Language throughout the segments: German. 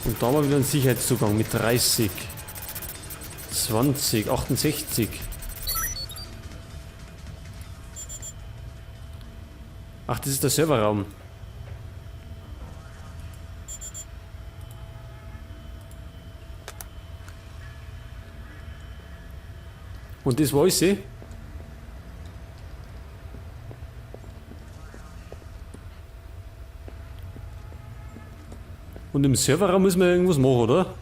Und da haben wir wieder einen Sicherheitszugang mit 30, 20, 68. Ach, das ist der Serverraum. Und das weiß ich. Und im Serverraum müssen wir irgendwas machen, oder?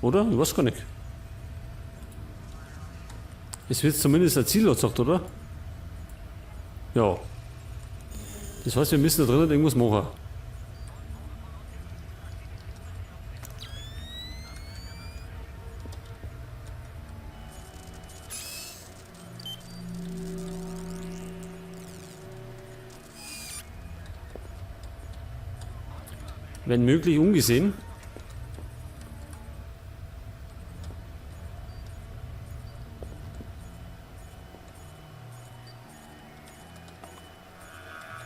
Oder? Ich weiß gar nicht. Es wird zumindest ein Ziel gesagt, oder? Ja. Das heißt, wir müssen da drinnen irgendwas machen. Wenn möglich ungesehen.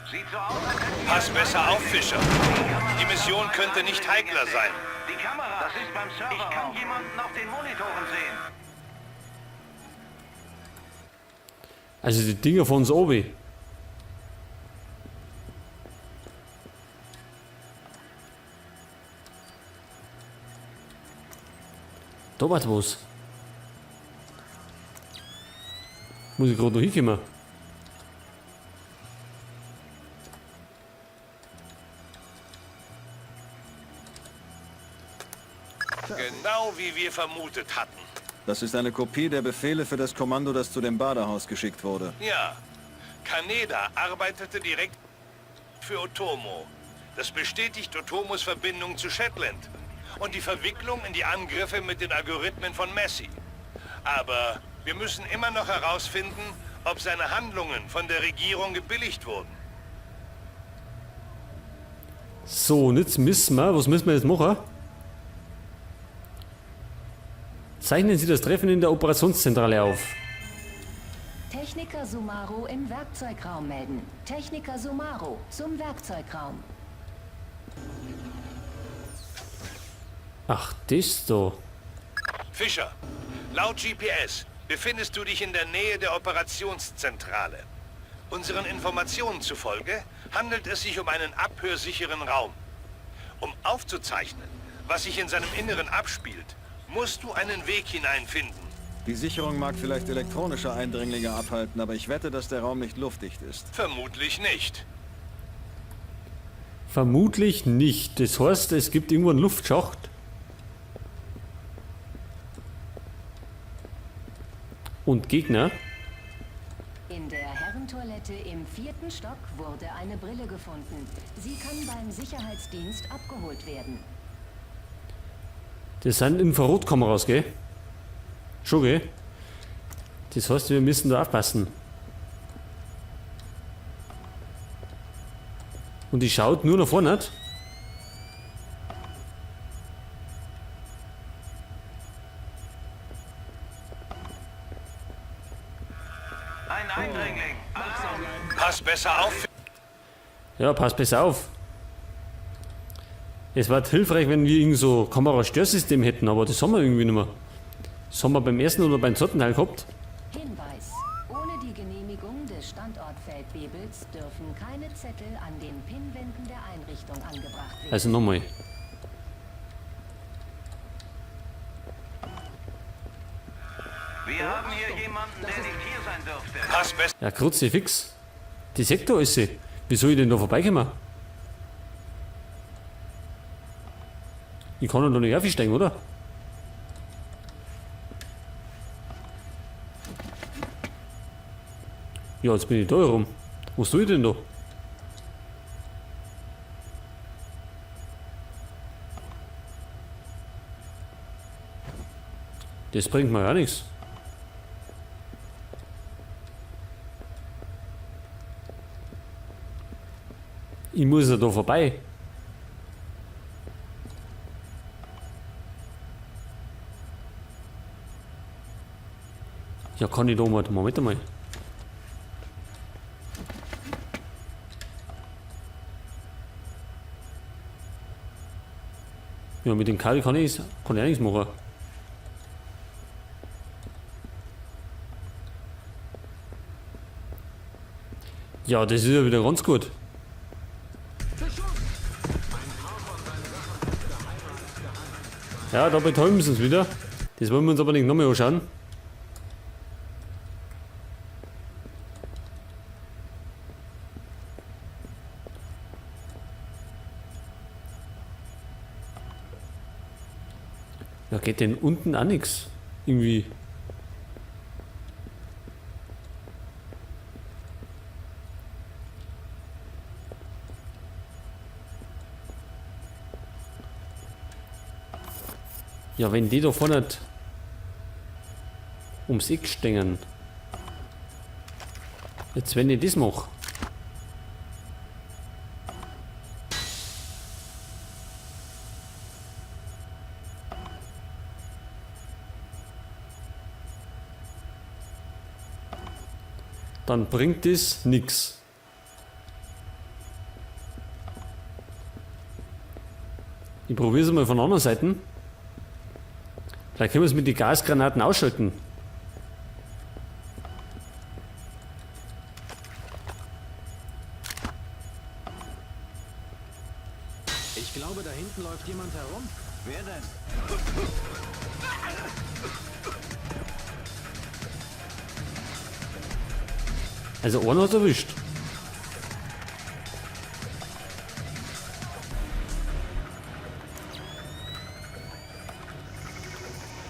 Sieht so aus, als hätten wir Pass besser auf, Fischer. Die Mission könnte nicht heikler sein. die Kamera. Das ist beim Server. Ich kann jemanden auf den Monitoren sehen. Also die Dinger von uns oben. Da war was. Muss ich gerade noch hinkommen? Genau wie wir vermutet hatten. Das ist eine Kopie der Befehle für das Kommando, das zu dem Badehaus geschickt wurde. Ja, Kaneda arbeitete direkt für Otomo. Das bestätigt Otomos Verbindung zu Shetland und die Verwicklung in die Angriffe mit den Algorithmen von Messi. Aber wir müssen immer noch herausfinden, ob seine Handlungen von der Regierung gebilligt wurden. So, und jetzt müssen wir, was müssen wir jetzt machen? Zeichnen Sie das Treffen in der Operationszentrale auf. Techniker Sumaro im Werkzeugraum melden. Techniker Sumaro zum Werkzeugraum. Ach, das da. Fischer, laut GPS befindest du dich in der Nähe der Operationszentrale. Unseren Informationen zufolge handelt es sich um einen abhörsicheren Raum. Um aufzuzeichnen, was sich in seinem Inneren abspielt, musst du einen Weg hineinfinden. Die Sicherung mag vielleicht elektronische Eindringlinge abhalten, aber ich wette, dass der Raum nicht luftdicht ist. Vermutlich nicht. Vermutlich nicht. Das heißt, es gibt irgendwo einen Luftschacht. Und Gegner. In der Herrentoilette im 4. Stock wurde eine Brille gefunden. Sie kann beim Sicherheitsdienst abgeholt werden. Das sind Infrarotkameras, gell? Schon, gell? Das heißt, wir müssen da aufpassen. Und die schaut nur nach vorne nicht. Ein Eindringling. Achtung. Pass besser auf. Ja, pass besser auf. Es wäre hilfreich, wenn wir irgend so Kamerastörsystem hätten, aber das haben wir irgendwie nicht mehr. Das haben wir beim ersten oder beim zweiten Teil gehabt. Hinweis. Ohne die Genehmigung des Standortfeldwebels dürfen keine Zettel an den Pinwänden der Einrichtung angebracht werden. Also nochmal. Wir haben hier jemanden, der nicht hier sein dürfte. Pass besser. Ja, Kruzifix. Die Sektor ist sie. Wie soll ich denn da vorbeikommen? Ich kann ja da nicht aufsteigen, oder? Ja, jetzt bin ich da herum. Was tue ich denn da? Das bringt mir ja nichts. Ich muss ja da vorbei. Ja, kann ich da mal, Moment einmal. Ja, mit dem Kabel kann ich auch nichts machen. Ja, das ist ja wieder ganz gut. Ja, da betäuben sie uns wieder. Das wollen wir uns aber nicht nochmal anschauen. Ja, geht denn unten auch nichts? Irgendwie. Ja, wenn die da vorne nicht ums Eck stehen. Jetzt, wenn ich das mache. Dann bringt das nichts. Ich probiere es mal von der anderen Seite. Vielleicht können wir es mit den Gasgranaten ausschalten. Ich glaube, da hinten läuft jemand herum. Wer denn? Also einer hat erwischt.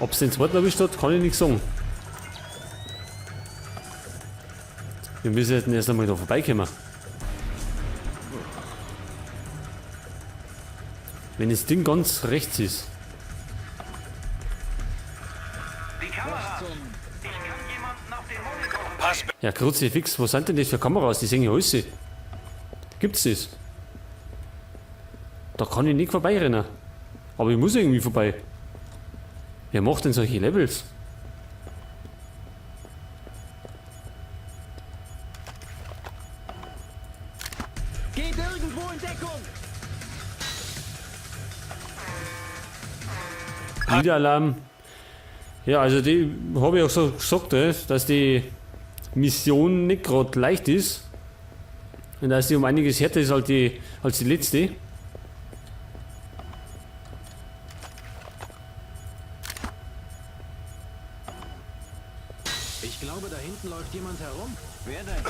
Ob es den zweiten erwischt hat, kann ich nicht sagen. Wir müssen jetzt erst einmal da vorbeikommen. Wenn das Ding ganz rechts ist. Die Kameras. Ich kann jemanden auf den Monitor. Pass Ja, Kruzifix, was sind denn das für Kameras? Die sehen ja alles. Gibt's das? Da kann ich nicht vorbeirennen. Aber ich muss irgendwie vorbei. Wer macht denn solche Levels? Geht irgendwo in Deckung! Wiederalarm. Ja, also die habe ich auch so gesagt, dass die Mission nicht gerade leicht ist. Und dass die um einiges härter ist als die letzte. Ich glaube, da hinten läuft jemand herum. Wer denn?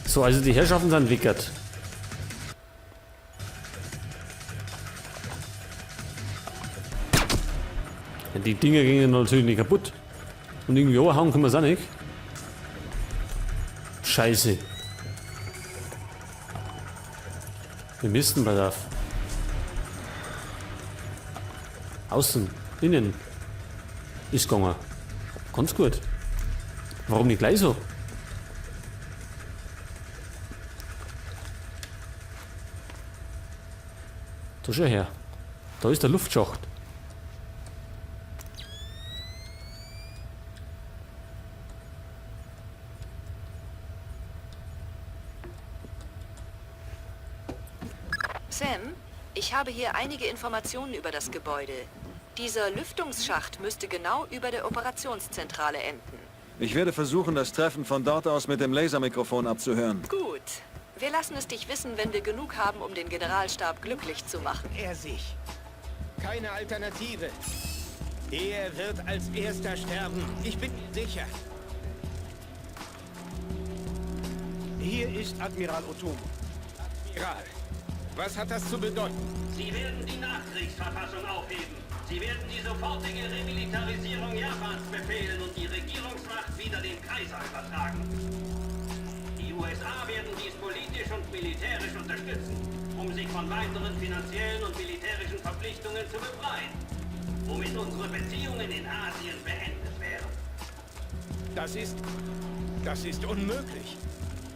So, also die Herrschaften sind wickert. Ja, die Dinger gingen natürlich nicht kaputt. Und irgendwie anhauen können wir es auch nicht. Scheiße. Wir müssten bei der Außen, innen ist gegangen. Ganz gut. Warum nicht gleich so? Da schau her. Da ist der Luftschacht. Sam, ich habe hier einige Informationen über das Gebäude. Dieser Lüftungsschacht müsste genau über der Operationszentrale enden. Ich werde versuchen, das Treffen von dort aus mit dem Lasermikrofon abzuhören. Gut. Wir lassen es dich wissen, wenn wir genug haben, um den Generalstab glücklich zu machen. Er sich. Keine Alternative. Er wird als erster sterben. Ich bin sicher. Hier ist Admiral Otomo. Admiral, was hat das zu bedeuten? Sie werden die Nachkriegsverfassung aufheben. Sie werden die sofortige Remilitarisierung Japans befehlen und die Regierungsmacht wieder dem Kaiser übertragen. Die USA werden dies politisch und militärisch unterstützen, um sich von weiteren finanziellen und militärischen Verpflichtungen zu befreien, womit unsere Beziehungen in Asien beendet wären. Das ist unmöglich.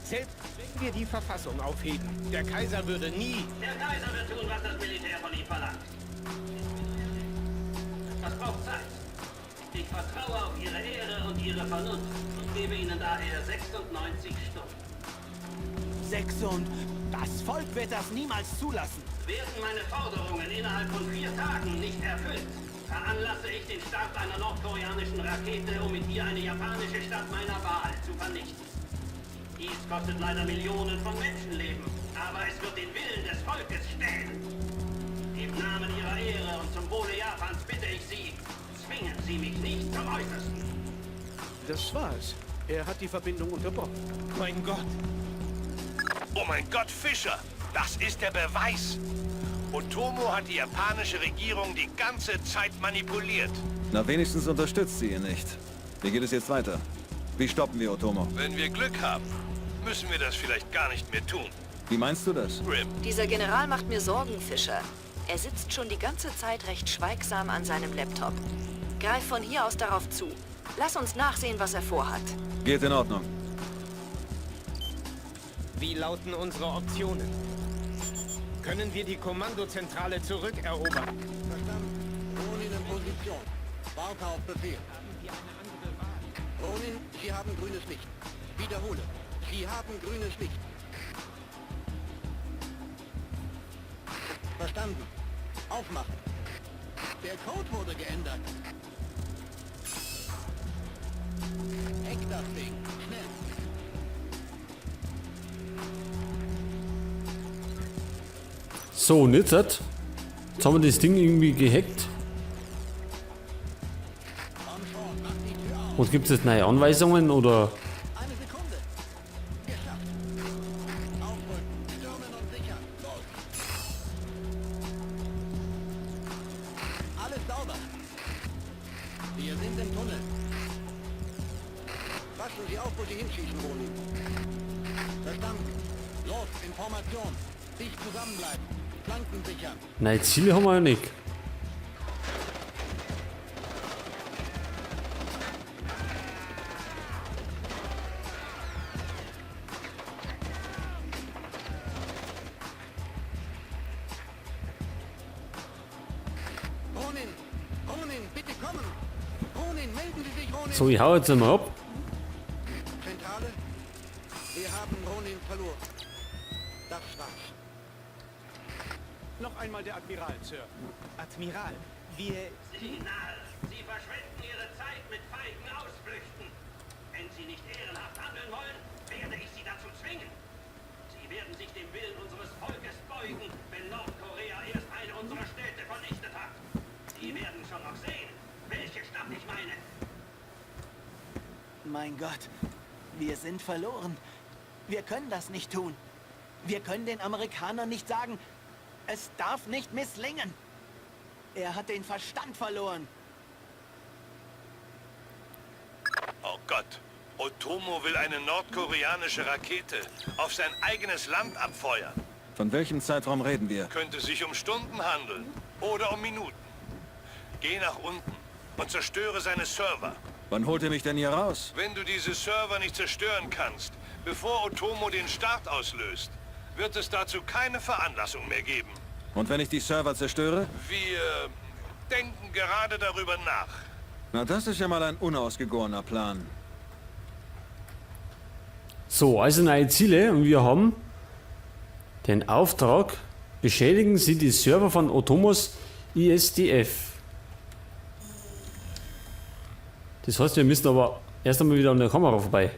Selbst wenn wir die Verfassung aufheben, der Kaiser würde nie... Der Kaiser wird tun, was das Militär von ihm verlangt. Das braucht Zeit. Ich vertraue auf Ihre Ehre und Ihre Vernunft und gebe Ihnen daher 96 Stunden. 6 und... Das Volk wird das niemals zulassen. Werden meine Forderungen innerhalb von 4 Tagen nicht erfüllt, veranlasse ich den Start einer nordkoreanischen Rakete, um mit ihr eine japanische Stadt meiner Wahl zu vernichten. Dies kostet leider Millionen von Menschenleben, aber es wird den Willen des Volkes stellen. Im Namen ihrer Ehre und zum Wohle Japans bitte ich Sie, zwingen Sie mich nicht zum Äußersten. Das war's. Er hat die Verbindung unterbrochen. Mein Gott. Oh mein Gott, Fischer, das ist der Beweis. Otomo hat die japanische Regierung die ganze Zeit manipuliert. Na, wenigstens unterstützt sie ihn nicht. Wie geht es jetzt weiter? Wie stoppen wir Otomo? Wenn wir Glück haben, müssen wir das vielleicht gar nicht mehr tun. Wie meinst du das? Grim, Dieser General macht mir Sorgen, Fischer. Er sitzt schon die ganze Zeit recht schweigsam an seinem Laptop. Greif von hier aus darauf zu. Lass uns nachsehen, was er vorhat. Geht in Ordnung. Wie lauten unsere Optionen? Können wir die Kommandozentrale zurückerobern? Verstanden. Ronin in Position. Warte auf Befehl. Ronin, Sie haben grünes Licht. Wiederhole. Sie haben grünes Licht. Verstanden. Aufmachen. Der Code wurde geändert. Hack das Ding. Schnell. So, und jetzt haben wir das Ding irgendwie gehackt. Und gibt es jetzt neue Anweisungen oder? Eine Sekunde. Geschafft. Aufrücken. Stürmen und sichern. Los. Alles sauber. Wir sind im Tunnel. Passen Sie auf, wo Sie hinschießen, Ronin. Verstanden. Los, Information. Dicht zusammenbleiben. Flanken sichern. Nein, Ziele haben wir ja nicht. Ronin! Ronin, bitte kommen! Ronin, melden Sie sich, Ronin! So, ich hau jetzt einmal ab. Zentrale? Wir haben Ronin verloren. Das war's. Noch einmal der Admiral, Sir. Admiral, wir... Signal! Sie verschwenden Ihre Zeit mit feigen Ausflüchten. Wenn Sie nicht ehrenhaft handeln wollen, werde ich Sie dazu zwingen. Sie werden sich dem Willen unseres Volkes beugen, wenn Nordkorea erst eine unserer Städte vernichtet hat. Sie werden schon noch sehen, welche Stadt ich meine. Mein Gott, wir sind verloren. Wir können das nicht tun. Wir können den Amerikanern nicht sagen, es darf nicht misslingen. Er hat den Verstand verloren. oh Gott. Otomo will eine nordkoreanische Rakete auf sein eigenes Land abfeuern. Von welchem Zeitraum reden wir? Könnte sich um Stunden handeln oder um Minuten. Geh nach unten und zerstöre seine Server. Wann holt ihr mich denn hier raus? Wenn du diese Server nicht zerstören kannst, bevor Otomo den Start auslöst, wird es dazu keine Veranlassung mehr geben. Und wenn ich die Server zerstöre? Wir denken gerade darüber nach. Na, das ist ja mal ein unausgegorener Plan. So, also neue Ziele und wir haben den Auftrag, beschädigen Sie die Server von Otomos ISDF. Das heißt, wir müssen aber erst einmal wieder an der Kamera vorbei.